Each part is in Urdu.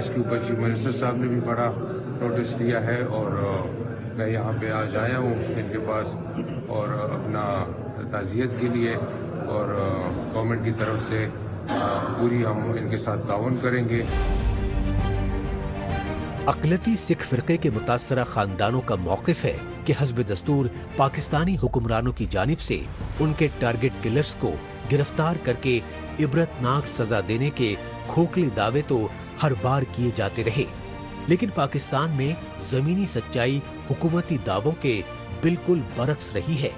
اس کے اوپر چیف منسٹر صاحب نے بھی بڑا نوٹس لیا ہے اور میں یہاں پہ آج آیا ہوں ان کے پاس اور اپنا تعزیت کے لیے، اور گورنمنٹ کی طرف سے پوری ہم ان کے ساتھ تعاون کریں گے۔ اقلیتی سکھ فرقے کے متاثرہ خاندانوں کا موقف ہے کہ حسب دستور پاکستانی حکمرانوں کی جانب سے ان کے ٹارگٹ کلرز کو گرفتار کر کے عبرتناک سزا دینے کے کھوکھلے دعوے تو ہر بار کیے جاتے رہے، لیکن پاکستان میں زمینی سچائی حکومتی دعووں کے بالکل برعکس رہی ہے،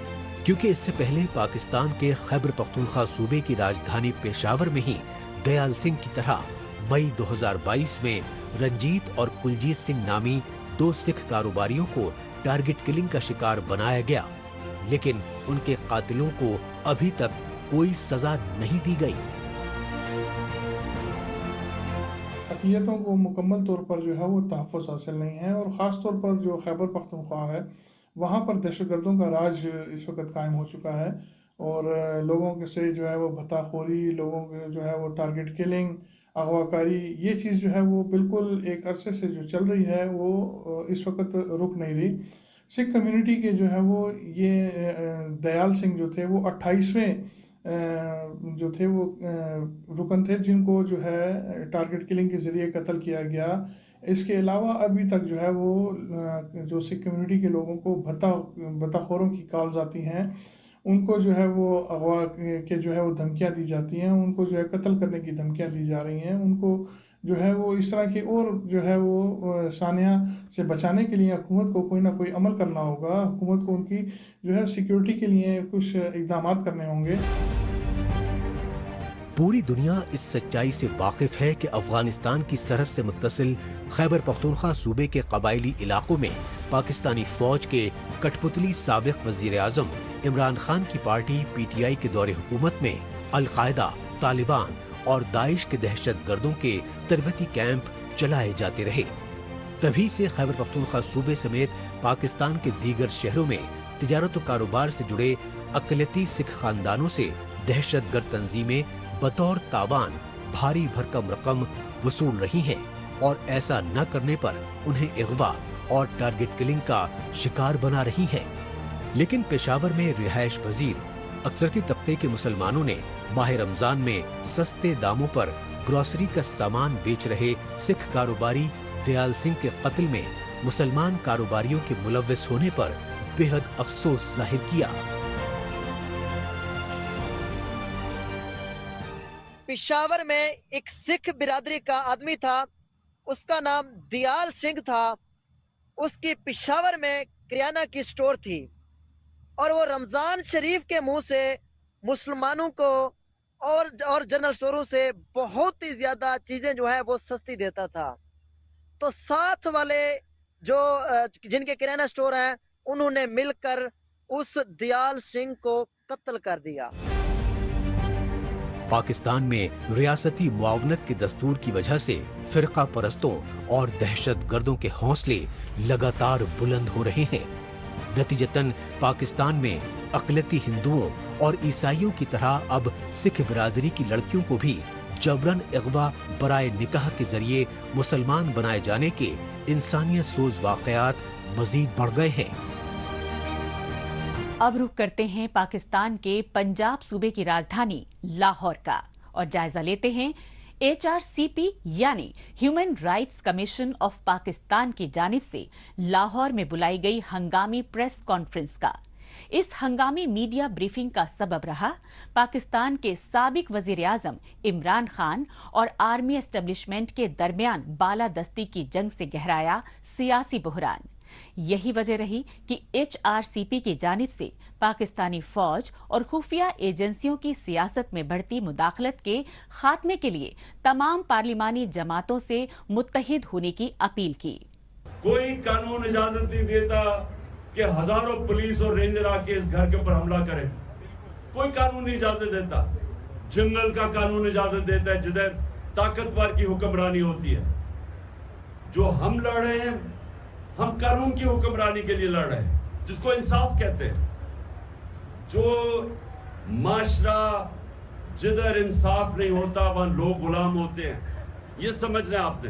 کیونکہ اس سے پہلے پاکستان کے خیبر پختونخوا صوبے کی راجدھانی پشاور میں ہی دیال سنگھ کی طرح مئی 2022 میں رنجیت اور کلجیت سنگھ نامی 2 سکھ کاروباریوں کو ٹارگٹ کلنگ کا شکار بنایا گیا، لیکن ان کے قاتلوں کو ابھی تک کوئی سزا نہیں دی گئی۔ اقلیتوں کو مکمل طور پر جو ہے وہ تحفظ حاصل نہیں ہے، اور خاص طور پر جو خیبر پختونخوا ہے وہاں پر دہشت گردوں کا راج اس وقت قائم ہو چکا ہے، اور لوگوں کے سے جو ہے وہ بھتہ خوری، لوگوں کے جو ہے وہ ٹارگٹ کلنگ، اغوا کاری، یہ چیز جو ہے وہ بالکل ایک عرصے سے جو چل رہی ہے وہ اس وقت رک نہیں رہی۔ سکھ کمیونٹی کے جو ہے وہ یہ دیال سنگھ جو تھے وہ 28ویں جو تھے وہ رکن تھے جن کو جو ہے ٹارگٹ کلنگ کے ذریعے قتل کیا گیا۔ اس کے علاوہ ابھی تک جو ہے وہ جو سکھ کمیونٹی کے لوگوں کو بھتہ خوروں کی کالز آتی ہیں، ان کو جو ہے وہ اغوا کے جو ہے وہ دھمکیاں دی جاتی ہیں، ان کو جو ہے قتل کرنے کی دھمکیاں دی جا رہی ہیں، ان کو جو ہے وہ اس طرح کی اور جو ہے وہ سانحہ سے بچانے کے لیے حکومت کو کوئی نہ کوئی عمل کرنا ہوگا، حکومت کو ان کی جو ہے سیکیورٹی کے لیے کچھ اقدامات کرنے ہوں گے۔ پوری دنیا اس سچائی سے واقف ہے کہ افغانستان کی سرحد سے متصل خیبر پختونخوا صوبے کے قبائلی علاقوں میں پاکستانی فوج کے کٹ پتلی سابق وزیر اعظم عمران خان کی پارٹی پی ٹی آئی کے دور حکومت میں القاعدہ، طالبان اور داعش کے دہشت گردوں کے تربیتی کیمپ چلائے جاتے رہے۔ تبھی سے خیبر پختونخوا صوبے سمیت پاکستان کے دیگر شہروں میں تجارت و کاروبار سے جڑے اقلیتی سکھ خاندانوں سے دہشت گرد تنظیمیں بطور تاوان بھاری بھرکم رقم وصول رہی ہیں، اور ایسا نہ کرنے پر انہیں اغوا اور ٹارگٹ کلنگ کا شکار بنا رہی ہیں۔ لیکن پشاور میں رہائش پذیر اکثرتی طبقے کے مسلمانوں نے ماہ رمضان میں سستے داموں پر گروسری کا سامان بیچ رہے سکھ کاروباری دیال سنگھ کے قتل میں مسلمان کاروباریوں کے ملوث ہونے پر بے حد افسوس ظاہر کیا۔ پشاور میں ایک سکھ برادری کا آدمی تھا، اس کا نام دیال سنگھ تھا، اس کی پشاور میں کریانہ کی سٹور تھی، اور وہ رمضان شریف کے منہ سے مسلمانوں کو اور جنرل سٹوروں سے بہت ہی زیادہ چیزیں جو ہے وہ سستی دیتا تھا۔ تو ساتھ والے جو جن کے کریانہ سٹور ہیں انہوں نے مل کر اس دیال سنگھ کو قتل کر دیا۔ پاکستان میں ریاستی معاونت کے دستور کی وجہ سے فرقہ پرستوں اور دہشت گردوں کے حوصلے لگاتار بلند ہو رہے ہیں۔ نتیجتاً پاکستان میں اقلیتی ہندوؤں اور عیسائیوں کی طرح اب سکھ برادری کی لڑکیوں کو بھی جبراً اغوا برائے نکاح کے ذریعے مسلمان بنائے جانے کے انسانیت سوز واقعات مزید بڑھ گئے ہیں۔ اب رخ کرتے ہیں پاکستان کے پنجاب صوبے کی راجدھانی لاہور کا اور جائزہ لیتے ہیں HRCP یعنی human rights commission of Pakistan کی جانب سے لاہور میں بلائی گئی ہنگامی پریس کانفرنس کا۔ اس ہنگامی میڈیا بریفنگ کا سبب رہا پاکستان کے سابق وزیر اعظم عمران خان اور آرمی اسٹیبلشمنٹ کے درمیان بالادستی کی جنگ سے گہرایا سیاسی بحران۔ یہی وجہ رہی کہ HRCP کی جانب سے پاکستانی فوج اور خفیہ ایجنسیوں کی سیاست میں بڑھتی مداخلت کے خاتمے کے لیے تمام پارلیمانی جماعتوں سے متحد ہونے کی اپیل کی۔ کوئی قانون اجازت نہیں دیتا کہ ہزاروں پولیس اور رینجر آ کے اس گھر کے اوپر حملہ کریں، کوئی قانون نہیں اجازت دیتا۔ جنرل کا قانون اجازت دیتا ہے جدھر طاقتور کی حکمرانی ہوتی ہے۔ جو ہم لڑ رہے ہیں ہم قانون کی حکمرانی کے لیے لڑ رہے ہیں، جس کو انصاف کہتے ہیں۔ جو معاشرہ جدھر انصاف نہیں ہوتا وہاں لوگ غلام ہوتے ہیں، یہ سمجھنا آپ نے۔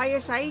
ISI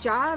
4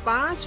5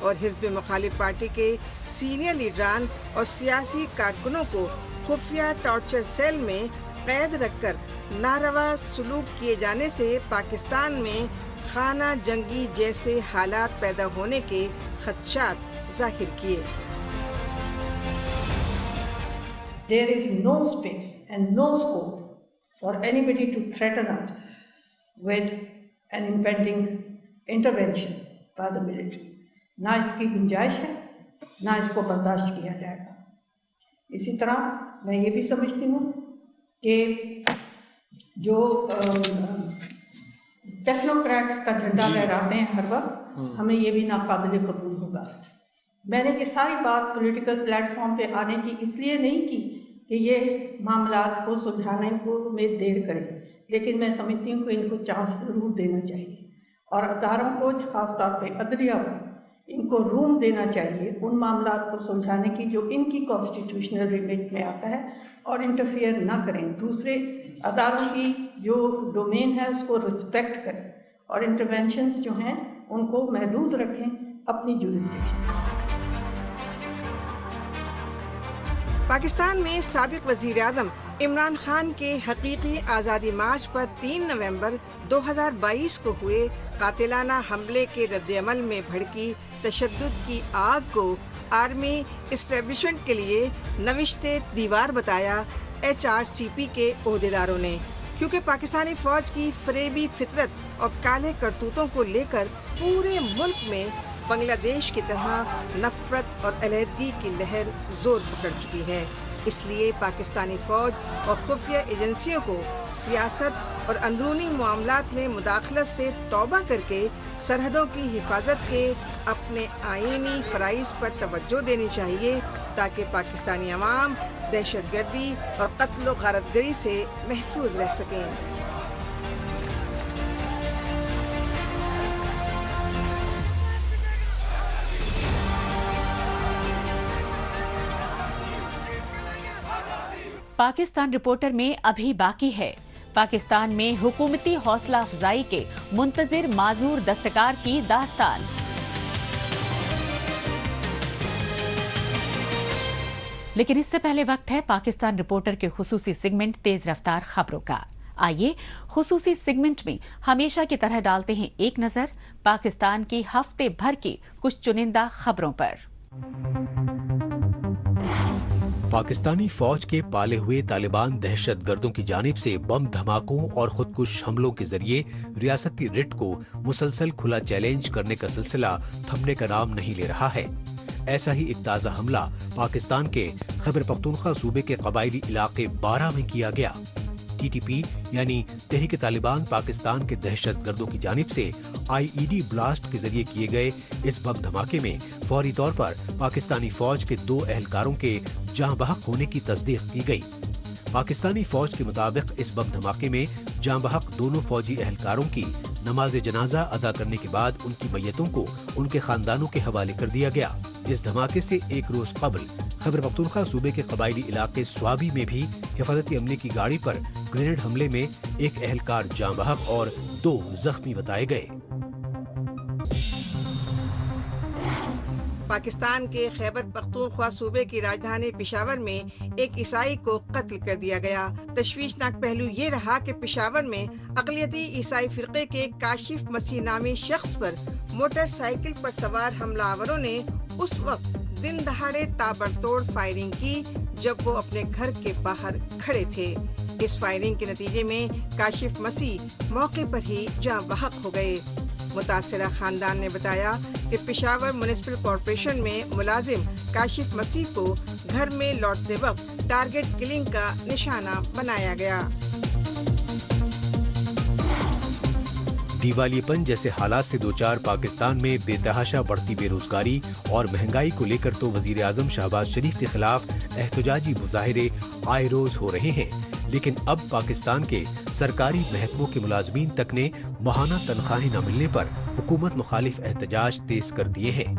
اور حزب مخالف پارٹی کے سینئر لیڈران اور سیاسی کارکنوں کو خفیہ ٹارچر سیل میں قید رکھ کر ناروا سلوک کیے جانے سے پاکستان میں خانہ جنگی جیسے حالات پیدا ہونے کے خدشات ظاہر کیے۔ There is no space and no scope for anybody to threaten us with an impending intervention by the military. نہ اس کی گنجائش ہے، نہ اس کو برداشت کیا جائے گا۔ اسی طرح میں یہ بھی سمجھتی ہوں کہ جو ٹیکنوکریٹس کا جھنڈا لہراتے ہیں ہر وقت، ہمیں یہ بھی ناقابل قبول ہوگا۔ میں نے یہ ساری بات پولیٹیکل پلیٹ فارم پہ آنے کی اس لیے نہیں کی کہ یہ معاملات کو سلجھانے کو میں دیر کرے، لیکن میں سمجھتی ہوں کہ ان کو چانس ضرور دینا چاہیے، اور اداروں کو خاص طور پہ عدلیہ کو ان کو روم دینا چاہیے ان معاملات کو سلجھانے کی جو ان کی کانسٹیٹیوشنل ریمیٹ میں آتا ہے، اور انٹرفیئر نہ کریں، دوسرے اداروں کی جو ڈومین ہے اس کو رسپیکٹ کریں، اور انٹرونشنز جو ہیں ان کو محدود رکھیں اپنی جورسڈکشن۔ پاکستان میں سابق وزیر اعظم عمران خان کے حقیقی آزادی مارچ پر 3 نومبر 2022 کو ہوئے قاتلانہ حملے کے رد عمل میں بھڑکی تشدد کی آگ کو آرمی اسٹیبلشمنٹ کے لیے نوشتے دیوار بتایا HRCP کے عہدیداروں نے، کیونکہ پاکستانی فوج کی فریبی فطرت اور کالے کرتوتوں کو لے کر پورے ملک میں بنگلہ دیش کی طرح نفرت اور علیحدگی کی لہر زور پکڑ چکی ہے۔ اس لیے پاکستانی فوج اور خفیہ ایجنسیوں کو سیاست اور اندرونی معاملات میں مداخلت سے توبہ کر کے سرحدوں کی حفاظت کے اپنے آئینی فرائض پر توجہ دینی چاہیے، تاکہ پاکستانی عوام دہشت گردی اور قتل و غارت گری سے محفوظ رہ سکیں۔ پاکستان رپورٹر میں ابھی باقی ہے پاکستان میں حکومتی حوصلہ افزائی کے منتظر معذور دستکار کی داستان۔ لیکن اس سے پہلے وقت ہے پاکستان رپورٹر کے خصوصی سیگمنٹ تیز رفتار خبروں کا۔ آئیے خصوصی سیگمنٹ میں ہمیشہ کی طرح ڈالتے ہیں ایک نظر پاکستان کی ہفتے بھر کی کچھ چنندہ خبروں پر۔ پاکستانی فوج کے پالے ہوئے طالبان دہشت گردوں کی جانب سے بم دھماکوں اور خودکش حملوں کے ذریعے ریاستی رٹ کو مسلسل کھلا چیلنج کرنے کا سلسلہ تھمنے کا نام نہیں لے رہا ہے۔ ایسا ہی ایک تازہ حملہ پاکستان کے خیبر پختونخوا صوبے کے قبائلی علاقے 12 میں کیا گیا۔ TTP یعنی تحریک طالبان پاکستان کے دہشت گردوں کی جانب سے IED بلاسٹ کے ذریعے کیے گئے اس بم دھماکے میں فوری طور پر پاکستانی فوج کے 2 اہلکاروں کے جاں بحق ہونے کی تصدیق کی گئی۔ پاکستانی فوج کے مطابق اس بم دھماکے میں جاں بحق دونوں فوجی اہلکاروں کی نماز جنازہ ادا کرنے کے بعد ان کی میتوں کو ان کے خاندانوں کے حوالے کر دیا گیا۔ اس دھماکے سے ایک روز قبل خیبر پختونخوا صوبے کے قبائلی علاقے سوابی میں بھی حفاظتی عملے کی گاڑی پر گرینیڈ حملے میں ایک اہلکار جاں بحق اور 2 زخمی بتائے گئے۔ پاکستان کے خیبر پختونخوا صوبے کی راجدھانی پشاور میں ایک عیسائی کو قتل کر دیا گیا۔ تشویشناک پہلو یہ رہا کہ پشاور میں اقلیتی عیسائی فرقے کے کاشف مسیح نامی شخص پر موٹر سائیکل پر سوار حملہ آوروں نے اس وقت دن دہاڑے تابڑتوڑ فائرنگ کی جب وہ اپنے گھر کے باہر کھڑے تھے۔ اس فائرنگ کے نتیجے میں کاشف مسیح موقع پر ہی جاں بحق ہو گئے۔ متاثرہ خاندان نے بتایا کہ پشاور میونسپل کارپوریشن میں ملازم کاشف مسیح کو گھر میں لوٹتے وقت ٹارگٹ کلنگ کا نشانہ بنایا گیا۔ دیوالیے پن جیسے حالات سے دوچار پاکستان میں بے تحاشا بڑھتی بے روزگاری اور مہنگائی کو لے کر تو وزیر اعظم شہباز شریف کے خلاف احتجاجی مظاہرے آئے روز ہو رہے ہیں، لیکن اب پاکستان کے سرکاری محکموں کے ملازمین تک نے ماہانہ تنخواہیں نہ ملنے پر حکومت مخالف احتجاج تیز کر دیے ہیں۔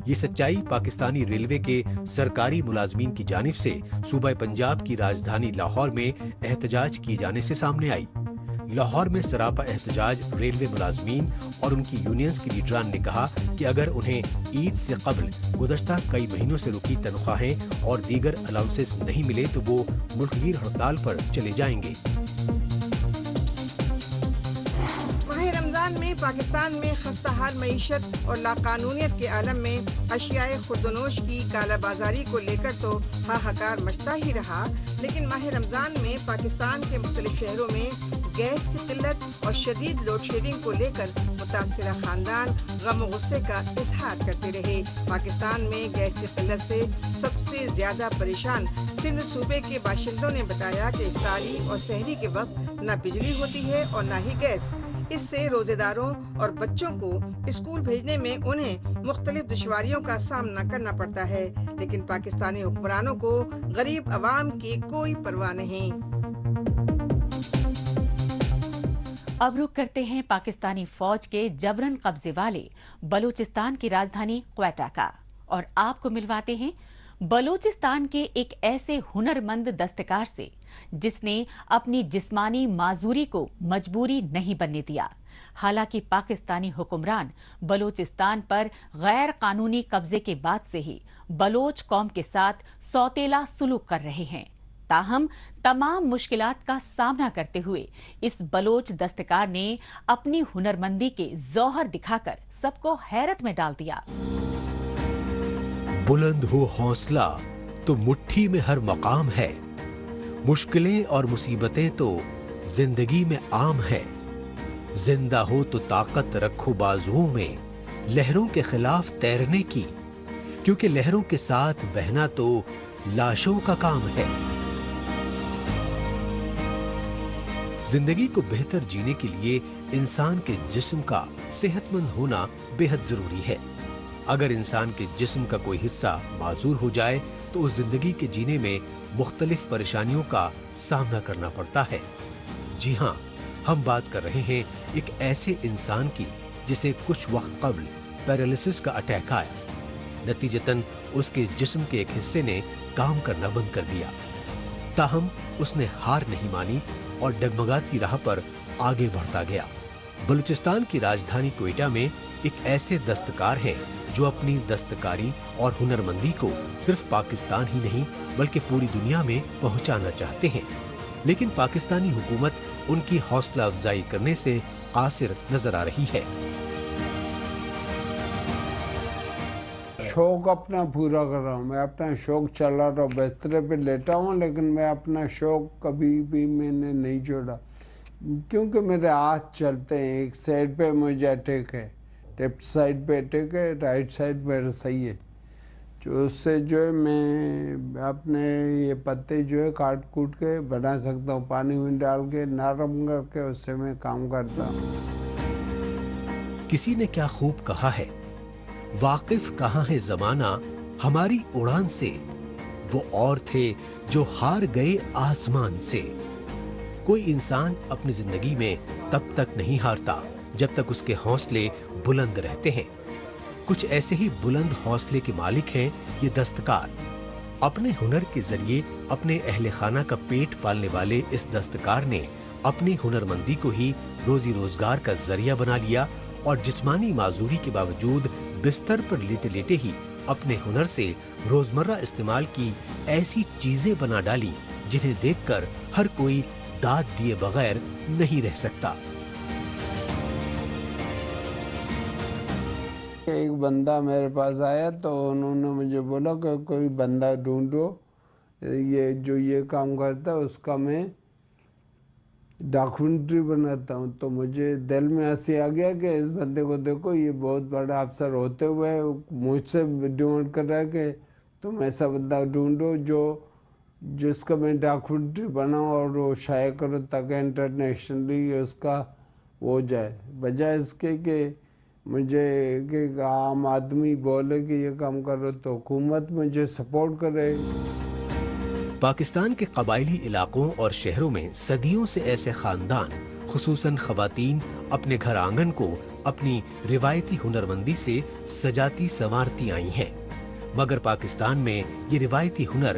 یہ سچائی پاکستانی ریلوے کے سرکاری ملازمین کی جانب سے صوبہ پنجاب کی راجدھانی لاہور میں احتجاج کیے جانے سے سامنے آئی۔ لاہور میں سراپا احتجاج ریلوے ملازمین اور ان کی یونینز کی لیڈران نے کہا کہ اگر انہیں عید سے قبل گزشتہ کئی مہینوں سے رکی تنخواہیں اور دیگر الاؤنسز نہیں ملے تو وہ ملک گیر ہڑتال پر چلے جائیں گے۔ میں پاکستان میں خستہ حال معیشت اور لاقانونیت کے عالم میں اشیاء خوردونوش کی کالا بازاری کو لے کر تو ہاہاکار مچتا ہی رہا، لیکن ماہ رمضان میں پاکستان کے مختلف شہروں میں گیس کی قلت اور شدید لوڈ شیڈنگ کو لے کر متاثرہ خاندان غم و غصے کا اظہار کرتے رہے۔ پاکستان میں گیس کی قلت سے سب سے زیادہ پریشان سندھ صوبے کے باشندوں نے بتایا کہ افطاری اور سحری کے وقت نہ بجلی ہوتی ہے اور نہ ہی گیس۔ اس سے روزے داروں اور بچوں کو اسکول بھیجنے میں انہیں مختلف دشواریوں کا سامنا کرنا پڑتا ہے، لیکن پاکستانی حکمرانوں کو غریب عوام کی کوئی پرواہ نہیں۔ اب رخ کرتے ہیں پاکستانی فوج کے جبرن قبضے والے بلوچستان کی راجدھانی کوئٹہ کا، اور آپ کو ملواتے ہیں بلوچستان کے ایک ایسے ہنرمند دستکار سے جس نے اپنی جسمانی معذوری کو مجبوری نہیں بننے دیا۔ حالانکہ پاکستانی حکمران بلوچستان پر غیر قانونی قبضے کے بعد سے ہی بلوچ قوم کے ساتھ سوتیلا سلوک کر رہے ہیں، تاہم تمام مشکلات کا سامنا کرتے ہوئے اس بلوچ دستکار نے اپنی ہنرمندی کے ظوہر دکھا کر سب کو حیرت میں ڈال دیا۔ بلند ہو حوصلہ تو مٹھی میں ہر مقام ہے، مشکلیں اور مصیبتیں تو زندگی میں عام ہے، زندہ ہو تو طاقت رکھو بازوؤں میں لہروں کے خلاف تیرنے کی، کیونکہ لہروں کے ساتھ بہنا تو لاشوں کا کام ہے۔ زندگی کو بہتر جینے کے لیے انسان کے جسم کا صحت مند ہونا بے حد ضروری ہے۔ اگر انسان کے جسم کا کوئی حصہ معذور ہو جائے تو اس زندگی کے جینے میں مختلف پریشانیوں کا سامنا کرنا پڑتا ہے۔ جی ہاں، ہم بات کر رہے ہیں ایک ایسے انسان کی جسے کچھ وقت قبل پیرالسس کا اٹیک آیا، نتیجتاً اس کے جسم کے ایک حصے نے کام کرنا بند کر دیا، تاہم اس نے ہار نہیں مانی اور ڈگمگاتی راہ پر آگے بڑھتا گیا۔ بلوچستان کی راجدھانی کوئٹہ میں ایک ایسے دستکار ہیں جو اپنی دستکاری اور ہنرمندی کو صرف پاکستان ہی نہیں بلکہ پوری دنیا میں پہنچانا چاہتے ہیں، لیکن پاکستانی حکومت ان کی حوصلہ افزائی کرنے سے قاصر نظر آ رہی ہے۔ شوق اپنا پورا کر رہا ہوں، میں اپنا شوق چلا رہا ہوں، بسترے پہ لیٹا ہوں لیکن میں اپنا شوق کبھی بھی میں نے نہیں چھوڑا، کیونکہ میرے ہاتھ چلتے ہیں۔ ایک سائڈ پہ مجھے اٹیک ہے، لیفٹ سائڈ پہ اٹیک ہے، رائٹ سائڈ پہ صحیح ہے، جو اس سے جو ہے میں اپنے یہ پتے جو ہے کاٹ کوٹ کے بنا سکتا ہوں، پانی میں ڈال کے نرم کر کے اس سے میں کام کرتا ہوں۔ کسی نے کیا خوب کہا ہے، واقف کہاں ہے زمانہ ہماری اڑان سے، وہ اور تھے جو ہار گئے آسمان سے۔ کوئی انسان اپنی زندگی میں تب تک نہیں ہارتا جب تک اس کے حوصلے بلند رہتے ہیں۔ کچھ ایسے ہی بلند حوصلے کے مالک ہیں یہ دستکار۔ اپنے ہنر کے ذریعے اپنے اہل خانہ کا پیٹ پالنے والے اس دستکار نے اپنی ہنرمندی کو ہی روزی روزگار کا ذریعہ بنا لیا اور جسمانی معذوری کے باوجود بستر پر لیٹے لیٹے ہی اپنے ہنر سے روزمرہ استعمال کی ایسی چیزیں بنا ڈالی جنہیں دیکھ کر ہر کوئی داد دیے بغیر نہیں رہ سکتا۔ ایک بندہ میرے پاس آیا تو انہوں نے مجھے بولا کہ کوئی بندہ ڈھونڈو یہ جو یہ کام کرتا ہے، اس کا میں ڈاکومنٹری بناتا ہوں۔ تو مجھے دل میں ہنسی آ گیا کہ اس بندے کو دیکھو، یہ بہت بڑا افسر ہوتے ہوئے مجھ سے ڈیمانڈ کر رہا ہے کہ تم ایسا بندہ ڈھونڈو جس کا میں ڈاکومنٹری بناؤں اور وہ شائع کرو تاکہ انٹرنیشنلی اس کا ہو جائے، بجائے اس کے کہ مجھے کہ عام آدمی بولے کہ یہ کام کرو تو حکومت مجھے سپورٹ کرے۔ پاکستان کے قبائلی علاقوں اور شہروں میں صدیوں سے ایسے خاندان خصوصاً خواتین اپنے گھر آنگن کو اپنی روایتی ہنرمندی سے سجاتی سنوارتی آئی ہیں، مگر پاکستان میں یہ روایتی ہنر